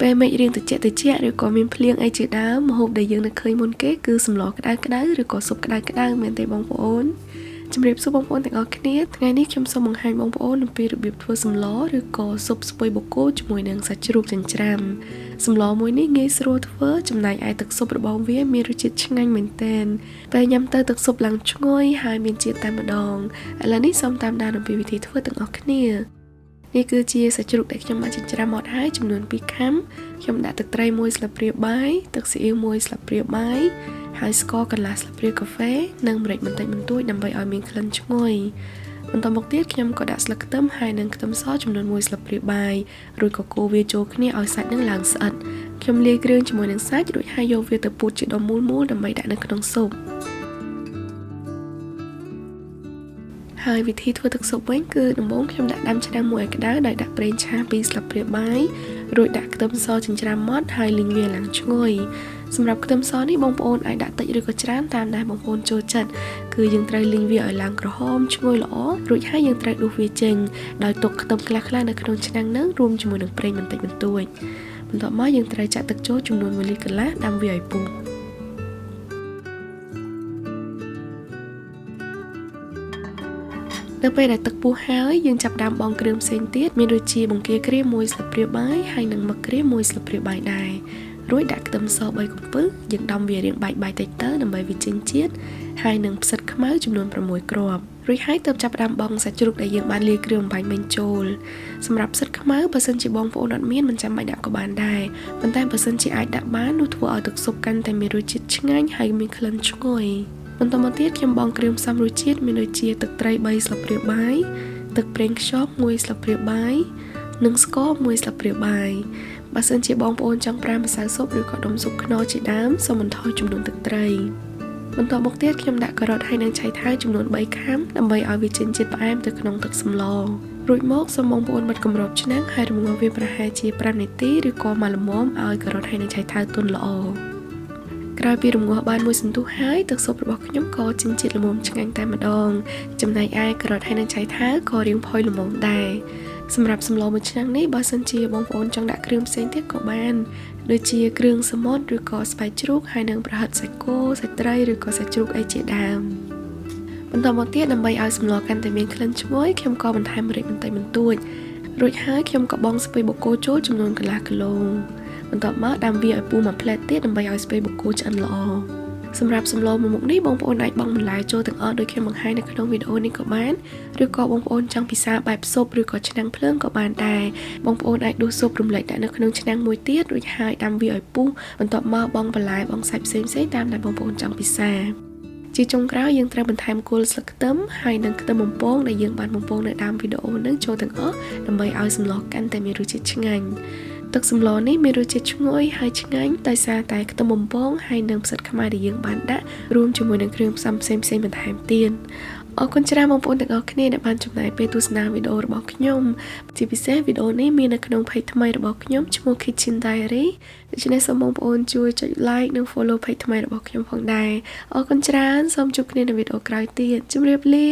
ពេលមេឃរៀងត្រជាក់ឬក៏មានភ្លៀងអីជាដើមម្ហូបដែលយើងនឹកឃើញមុនគេគឺសម្លក្តៅឬក៏ស៊ុបក្តៅមែនទេបងប្អូនជំរាបសួរបងប្អូនទាំងអស់គ្នាថ្ងៃនេះខ្ញុំសូមបង្ហាញបងប្អូនអំពីរបៀបធ្វើសម្លឬក៏ស៊ុបស្ពៃបូកគោជាមួយនឹងសាច់ជ្រូកចិញ្ច្រាំសម្លមួយនេះងាយស្រួលធ្វើចំណែកឯទឹកស៊ុបរបស់វាមានរសជាតិឆ្ងាញ់មែនទែនពេលញ៉ាំទៅទឹកស៊ុបឡើងឈ្ងុយហើយមានជាតិតែម្ដងឥឡូវនេះសូមតាមដានអំពីវិធីធ្វើទាំងអស់គ្នានេះគឺជាសាច់ជ្រូកដែលខ្ញុំបានចិញ្ច្រាំមកហើយចំនួន2ខាំខ្ញុំដាក់ទឹកត្រី1ស្លាបព្រាបាយទឹកស៊ីអ៊ីវ1ស្លាបព្រាបាយហើយស្ករកន្លះស្លាបព្រាកាហ្វេនិងម្រេចបន្តិចបន្តួចដើម្បីឲ្យមានក្លិនឈ្ងុយបន្តមកទៀតខ្ញុំក៏ដាក់ស្លឹកខ្ទឹមហើយនិងខ្ទឹមសចំនួន1ស្លាបព្រាបាយរួចក៏កូរវាចូលគ្នាឲ្យសាច់នឹងឡើងស្អិតខ្ញុំលាយគ្រឿងជាមួយនឹងសាច់រួចហើយយកវាទៅពូតជាដុំមូលដើម្បីដាក់នៅក្នុងស៊ុបហើយវិធីធ្វើទឹកស៊ុបវិញគឺដំបូងខ្ញុំដាក់ដាំឆ្នាំងមួយឲ្យក្តៅដោយដាក់ប្រេងឆា2ស្លាបព្រាបាយរួចដាក់ខ្ទឹមសចិញ្ច្រាំម៉ដ្ឋហើយលីងវាឡើងឈ្ងុយសម្រាប់ខ្ទឹមសនេះបងប្អូនអាចដាក់តិចឬក៏ច្រើនតាមដែលបងប្អូនចូលចិត្តគឺយើងត្រូវលីងវាឲ្យឡើងក្រហមឈ្ងុយល្អរួចហើយយើងត្រូវដួសវាចេញដោយទុកខ្ទឹមខ្លះៗនៅក្នុងឆ្នាំងនឹងរួមជាមួយនឹងប្រេងបន្តិចបន្តួចបន្ទាប់មកយើងត្រូវចាក់ទឹកចូលចំនួន1លីត្រកន្លះដាំវាឲ្យពុះនៅពេលដែលទឹកពុះហើយយើងចាប់ផ្ដើមបង់គ្រឿងផ្សេងទៀតមានដូចជាបង្គាក្រៀម1ស្លាបព្រាបាយហើយនិងមឹកក្រៀម1ស្លាបព្រាបាយដែររួចដាក់ខ្ទឹមស3កំពឹសយើងដំវារាងបែកតិចទៅដើម្បីវាចេញជាតិហើយនិងផ្សិតខ្មៅចំនួន6គ្រាប់រួចហើយទើបចាប់ផ្ដើមបង់សាច់ជ្រូកដែលយើងបានលាយគ្រឿងបំផាញ់មិញចូលសម្រាប់ផ្សិតខ្មៅបើសិនជាបងប្អូនអត់មានមិនចាំបាច់ដាក់ក៏បានដែរប៉ុន្តែបើសិនជាអាចដាក់បាននោះធ្វើឲ្យទឹកស៊ុបកាន់តែមានរសជាតិឆ្ងាញ់ហើយមានក្លិនឈ្ងុយបន្តមកទៀតខ្ញុំបង់គ្រឿងផ្សំរសជាតិមានដូចជាទឹកត្រី3ស្លាបព្រាបាយទឹកប្រេងខ្យង1ស្លាបព្រាបាយនិងស្ករ1ស្លាបព្រាបាយបើសិនជាបងប្អូនចង់ប្រើម្សៅស៊ុបឬក៏ដុំស៊ុបខ្នុរជាដើមសូមបន្ថយចំនួនទឹកត្រីបន្តមកទៀតខ្ញុំដាក់ការ៉ុតហើយនិងឆៃថាវចំនួន3ខាំដើម្បីឲ្យវាចេញជាតិផ្អែមទៅក្នុងទឹកសម្លរួចមកសូមបងប្អូនបិទគម្របឆ្នាំងហើយរំងាស់វាប្រហែលជា5នាទីឬក៏មួយល្មមឲ្យការ៉ុតហើយនិងឆៃថាវទន់ល្អក្រោយពីរំងាស់បានមួយសន្ទុះហើយទឹកស៊ុបរបស់ខ្ញុំក៏ចេញជាតិល្មមឆ្ងាញ់តែម្ដងចំណែកឯការ៉ុតហើយនិងឆៃថាវក៏រាងផុយល្មមដែរសម្រាប់សម្លមួយឆ្នាំងនេះបើសិនជាបងប្អូនចង់ដាក់គ្រឿងផ្សេងទៀតក៏បានដូចជាគ្រឿងសមុទ្រឬក៏ស្បែកជ្រូកហើយនិងប្រហិតសាច់គោសាច់ត្រីឬក៏សាច់ជ្រូកអីជាដើមបន្តមកទៀតដើម្បីឲ្យសម្លកាន់តែមានក្លិនឈ្ងុយខ្ញុំក៏បន្ថែមម្រេចបន្តិចបន្តួចរួចហើយខ្ញុំក៏បង់ស្ពៃបូកគោចូលចំនួនកន្លះគីឡូបន្ទាប់មកដាំវាឲ្យពុះមួយផ្លែតទៀតដើម្បីឲ្យស្ពៃបូកគោឆ្អិនល្អសម្រាប់សម្លមួយមុខនេះបងប្អូនអាចបង់បន្លែចូលទាំងអស់ដូចខ្ញុំបង្ហាញនៅក្នុងវីដេអូនេះក៏បានឬក៏បងប្អូនចង់ពិសាបែបស៊ុបឬក៏ឆ្នាំងភ្លើងក៏បានដែរបងប្អូនអាចដួសស៊ុបរំលែកដាក់នៅក្នុងឆ្នាំងមួយទៀតរួចហើយដាំវាឲ្យពុះបន្ទាប់មកបង់បន្លែបង់សាច់ផ្សេងៗតាមដែលបងប្អូនចង់ពិសាជាចុងក្រោយយើងត្រូវបន្ថែមគល់ស្លឹកខ្ទឹមហើយនិងខ្ទឹមបំពងដែលយើងបានបំពងនៅដើមវីដេអូនឹងចូលទាំងអស់ដើម្បីឲ្យសម្លកាន់តែមានរសជាតិឆ្ងាញ់ទឹកសម្លនេះមានរសជាតិឈ្ងុយហើយឆ្ងាញ់ដោយសារតែខ្ទឹមបំពងហើយនិងផ្សិតខ្មៅដែលយើងបានដាក់រួមជាមួយនឹងគ្រឿងផ្សំផ្សេងៗបន្ថែមទៀតអរគុណច្រើនបងប្អូនទាំងអស់គ្នាដែលបានចំណាយពេលទស្សនាវីដេអូរបស់ខ្ញុំជាពិសេសវីដេអូនេះមាននៅក្នុង page ថ្មីរបស់ខ្ញុំឈ្មោះ Kitchen Diary ដូច្នេះសូមបងប្អូនជួយចុច like និង follow page ថ្មីរបស់ខ្ញុំផងដែរអរគុណច្រើនសូមជួបគ្នានៅវីដេអូក្រោយទៀតជម្រាបលា